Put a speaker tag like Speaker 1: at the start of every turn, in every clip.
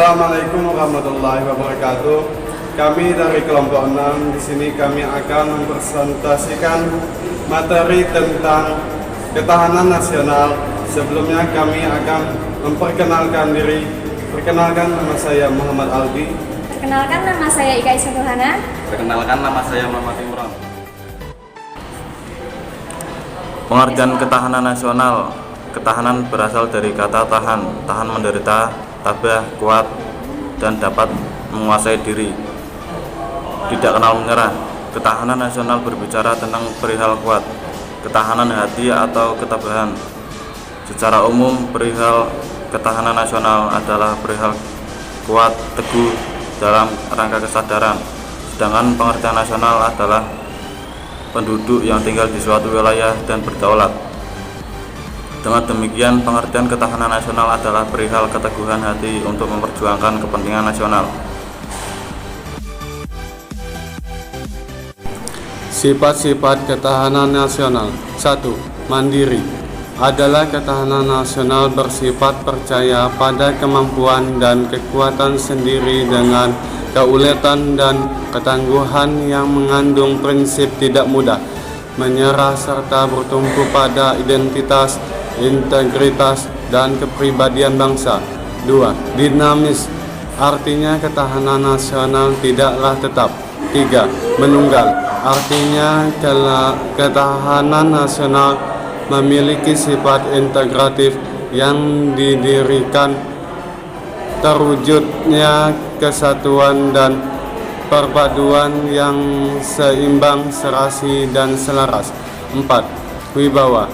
Speaker 1: Assalamualaikum warahmatullahi wabarakatuh. Kami dari kelompok 6 di sini kami akan mempresentasikan materi tentang ketahanan nasional. Sebelumnya kami akan memperkenalkan diri. Perkenalkan, nama saya Muhammad Aldi.
Speaker 2: Perkenalkan, nama saya Ika Ismailhana.
Speaker 3: Perkenalkan, nama saya Muhammad Imran. Pengertian ketahanan nasional. Ketahanan berasal dari kata tahan. Tahan menderita, tabah, kuat, dan dapat menguasai diri. Tidak kenal menyerah. Ketahanan nasional berbicara tentang perihal kuat, ketahanan hati atau ketabahan. Secara umum, perihal ketahanan nasional adalah perihal kuat, teguh dalam rangka kesadaran. Sedangkan pengertian nasional adalah penduduk yang tinggal di suatu wilayah dan berdaulat. Dengan demikian, pengertian ketahanan nasional adalah perihal keteguhan hati untuk memperjuangkan kepentingan nasional.
Speaker 1: Sifat-sifat ketahanan nasional. 1. Mandiri adalah ketahanan nasional bersifat percaya pada kemampuan dan kekuatan sendiri dengan keuletan dan ketangguhan yang mengandung prinsip tidak mudah menyerah serta bertumpu pada identitas, integritas, dan kepribadian bangsa. 2. Dinamis artinya ketahanan nasional tidaklah tetap. 3. Menunggal artinya ketahanan nasional memiliki sifat integratif yang didirikan terwujudnya kesatuan dan perpaduan yang seimbang, serasi, dan selaras. 4. Wibawa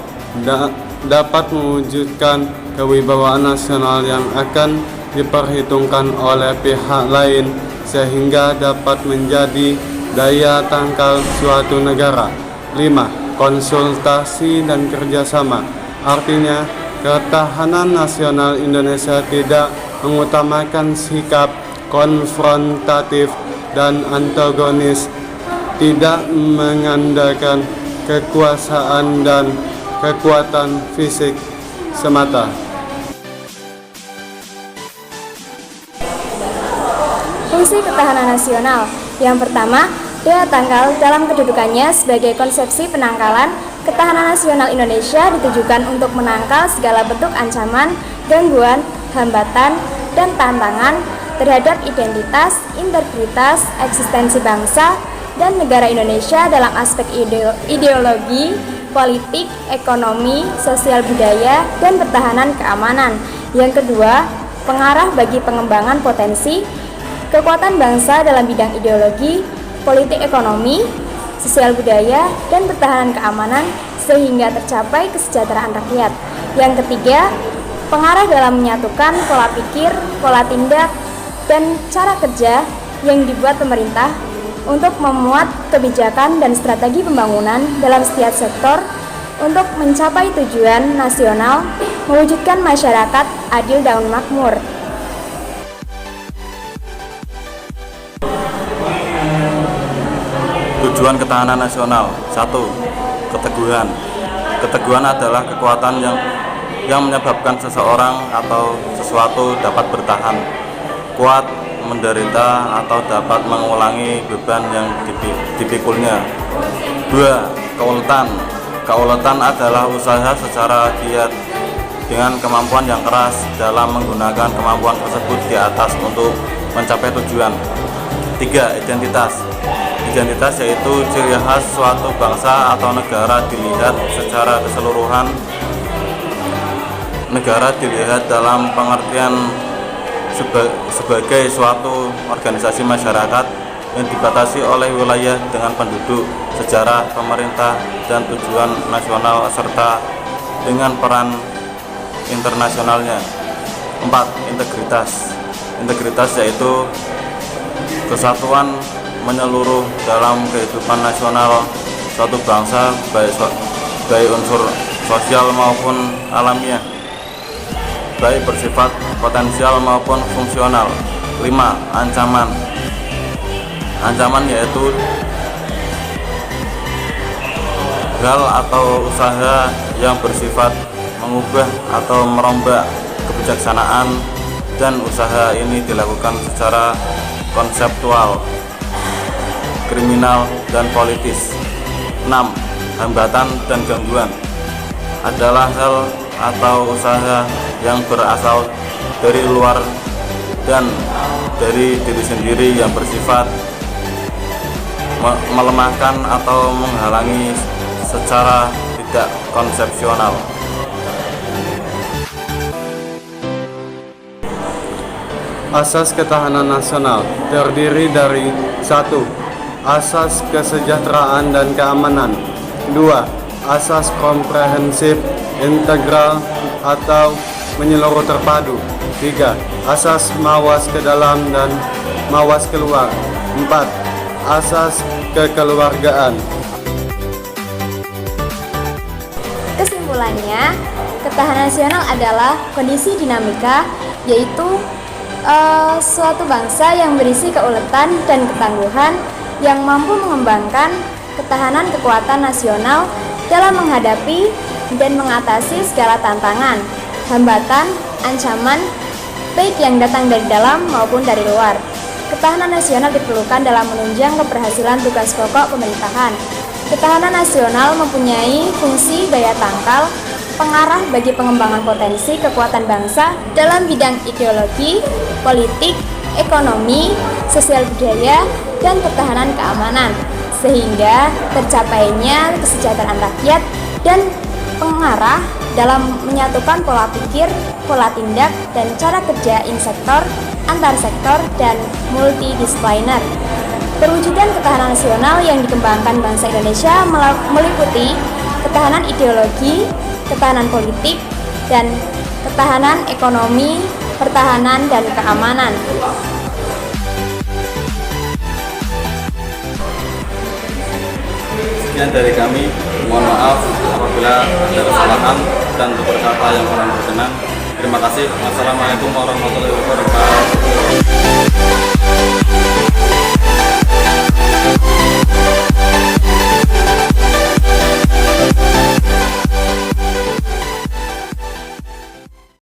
Speaker 1: dapat mewujudkan kewibawaan nasional yang akan diperhitungkan oleh pihak lain sehingga dapat menjadi daya tangkal suatu negara. 5. Konsultasi dan kerjasama artinya ketahanan nasional Indonesia tidak mengutamakan sikap konfrontatif dan antagonis, tidak mengandalkan kekuasaan dan kekuatan fisik semata.
Speaker 2: Fungsi ketahanan nasional. Yang pertama, daya tangkal dalam kedudukannya sebagai konsepsi penangkalan. Ketahanan nasional Indonesia ditujukan untuk menangkal segala bentuk ancaman, gangguan, hambatan, dan tantangan terhadap identitas, integritas, eksistensi bangsa dan negara Indonesia dalam aspek ideologi, politik, ekonomi, sosial budaya, dan pertahanan keamanan. Yang kedua, pengarah bagi pengembangan potensi kekuatan bangsa dalam bidang ideologi, politik ekonomi, sosial budaya, dan pertahanan keamanan sehingga tercapai kesejahteraan rakyat. Yang ketiga, pengarah dalam menyatukan pola pikir, pola tindak, dan cara kerja yang dibuat pemerintah untuk memuat kebijakan dan strategi pembangunan dalam setiap sektor untuk mencapai tujuan nasional, mewujudkan masyarakat adil dan makmur.
Speaker 3: Tujuan ketahanan nasional. 1. Keteguhan. Keteguhan adalah kekuatan yang menyebabkan seseorang atau sesuatu dapat bertahan, kuat, menderita, atau dapat mengulangi beban yang dipikulnya. 2. Keuletan. Keuletan adalah usaha secara giat dengan kemampuan yang keras dalam menggunakan kemampuan tersebut di atas untuk mencapai tujuan. 3. Identitas. Identitas yaitu ciri khas suatu bangsa atau negara dilihat secara keseluruhan. Negara dilihat dalam pengertian sebagai suatu organisasi masyarakat yang dibatasi oleh wilayah dengan penduduk, sejarah, pemerintah, dan tujuan nasional serta dengan peran internasionalnya. 4. Integritas. Integritas yaitu kesatuan menyeluruh dalam kehidupan nasional suatu bangsa, baik unsur sosial maupun alamiah, baik bersifat potensial maupun fungsional. 5. Ancaman. Ancaman yaitu hal atau usaha yang bersifat mengubah atau merombak kebijaksanaan, dan usaha ini dilakukan secara konseptual, kriminal, dan politis. 6. Hambatan dan gangguan adalah hal atau usaha yang berasal dari luar dan dari diri sendiri yang bersifat melemahkan atau menghalangi secara tidak konsepsional.
Speaker 1: Asas ketahanan nasional terdiri dari 1. Asas kesejahteraan dan keamanan. 2. Asas komprehensif, integral, atau menyeluruh terpadu. 3. Asas mawas ke dalam dan mawas keluar. 4. Asas kekeluargaan.
Speaker 2: Kesimpulannya, ketahanan nasional adalah kondisi dinamika, yaitu suatu bangsa yang berisi keuletan dan ketangguhan yang mampu mengembangkan ketahanan kekuatan nasional dalam menghadapi dan mengatasi segala tantangan, hambatan, ancaman, baik yang datang dari dalam maupun dari luar. Ketahanan nasional diperlukan dalam menunjang keberhasilan tugas pokok pemerintahan. Ketahanan nasional mempunyai fungsi daya tangkal, pengarah bagi pengembangan potensi kekuatan bangsa dalam bidang ideologi, politik, ekonomi, sosial budaya, dan pertahanan keamanan, sehingga tercapainya kesejahteraan rakyat dan pengarah dalam menyatukan pola pikir, pola tindak, dan cara kerja insektor, antar sektor, dan multidisipliner. Perwujudan ketahanan nasional yang dikembangkan bangsa Indonesia meliputi ketahanan ideologi, ketahanan politik, dan ketahanan ekonomi, pertahanan, dan keamanan.
Speaker 3: Sekian dari kami, mohon maaf apabila ada kesalahan dan beberapa yang kurang berkenan. Terima kasih. Wassalamualaikum warahmatullahi wabarakatuh.